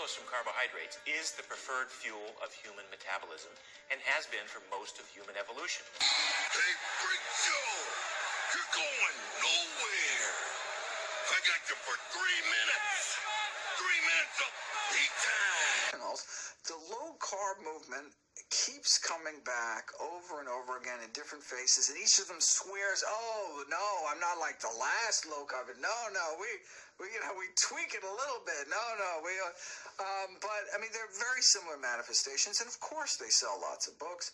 glucose from carbohydrates is the preferred fuel of human metabolism and has been for most of human evolution. Hey, Freak Joe! You're going nowhere! I got you for 3 minutes! 3 minutes of heat time! The low-carb movement keeps coming back over and over again in different faces, and each of them swears, "Oh no, I'm not like the last low-carb. No, we tweak it a little bit. But I mean, they're very similar manifestations, and of course they sell lots of books."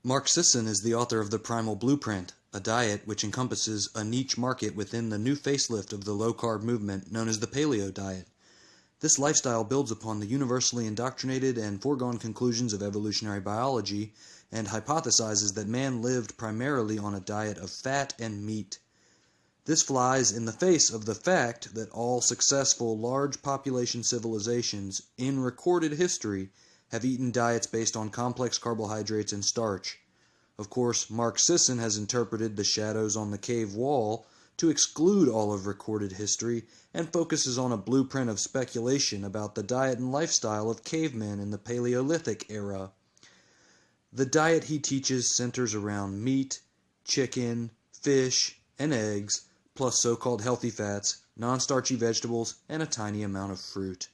Mark Sisson is the author of the Primal Blueprint, a diet which encompasses a niche market within the new facelift of the low-carb movement known as the Paleo diet. This lifestyle builds upon the universally indoctrinated and foregone conclusions of evolutionary biology and hypothesizes that man lived primarily on a diet of fat and meat. This flies in the face of the fact that all successful large population civilizations in recorded history have eaten diets based on complex carbohydrates and starch. Of course, Mark Sisson has interpreted the shadows on the cave wall to exclude all of recorded history and focuses on a blueprint of speculation about the diet and lifestyle of cavemen in the Paleolithic era. The diet he teaches centers around meat, chicken, fish, and eggs, plus so-called healthy fats, non-starchy vegetables, and a tiny amount of fruit.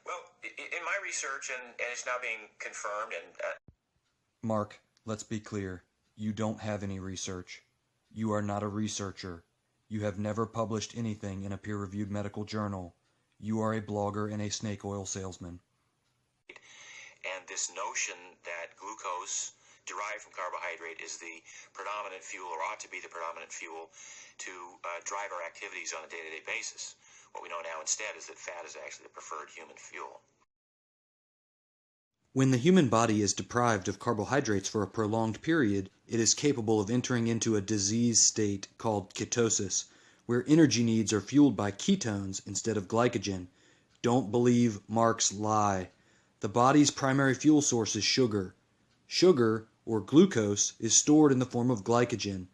Well, in my research, and it's now being confirmed, Mark, let's be clear. You don't have any research. You are not a researcher. You have never published anything in a peer-reviewed medical journal. You are a blogger and a snake oil salesman. And this notion that glucose derived from carbohydrate is the predominant fuel, or ought to be the predominant fuel, to drive our activities on a day-to-day basis. What we know now instead is that fat is actually the preferred human fuel. When the human body is deprived of carbohydrates for a prolonged period, it is capable of entering into a disease state called ketosis, where energy needs are fueled by ketones instead of glycogen. Don't believe Mark's lie. The body's primary fuel source is sugar. Sugar, or glucose, is stored in the form of glycogen.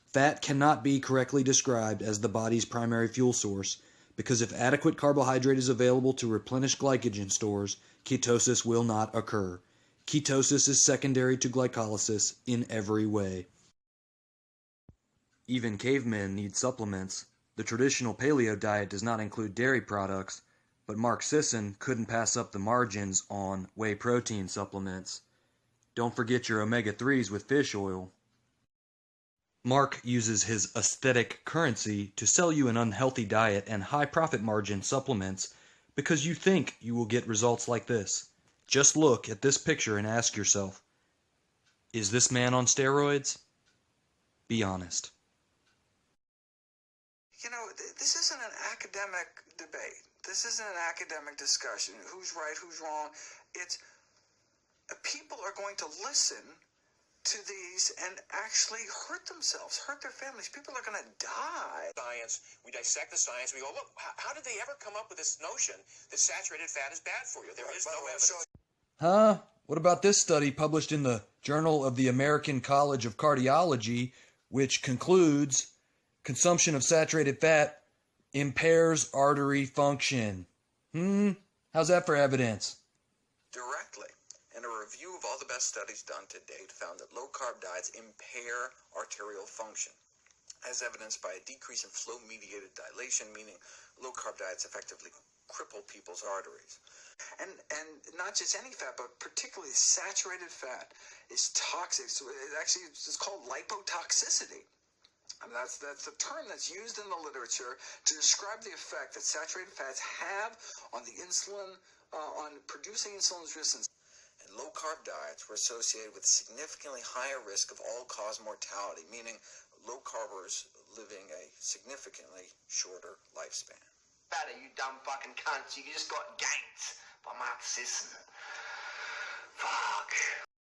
Fat cannot be correctly described as the body's primary fuel source, because if adequate carbohydrate is available to replenish glycogen stores, ketosis will not occur. Ketosis is secondary to glycolysis in every way. Even cavemen need supplements. The traditional paleo diet does not include dairy products, but Mark Sisson couldn't pass up the margins on whey protein supplements. Don't forget your omega-3s with fish oil. Mark uses his aesthetic currency to sell you an unhealthy diet and high profit margin supplements because you think you will get results like this. Just look at this picture and ask yourself, is this man on steroids? Be honest. You know, this isn't an academic debate. This isn't an academic discussion. Who's right, who's wrong. It's people are going to listen to these and actually hurt themselves, hurt their families. People are going to die. Science, we dissect the science, we go, look, how did they ever come up with this notion that saturated fat is bad for you? There is no evidence. Huh? What about this study published in the Journal of the American College of Cardiology, which concludes consumption of saturated fat impairs artery function? How's that for evidence? Directly. And a review of all the best studies done to date found that low-carb diets impair arterial function, as evidenced by a decrease in flow-mediated dilation, meaning low-carb diets effectively cripple people's arteries. And not just any fat, but particularly saturated fat is toxic. So it's called lipotoxicity. I mean, that's the term that's used in the literature to describe the effect that saturated fats have on the insulin, on producing insulin resistance. And low-carb diets were associated with significantly higher risk of all-cause mortality, meaning low-carbers living a significantly shorter lifespan. Better, you dumb fucking cunts. You just got ganked by Mark Sisson. Fuck.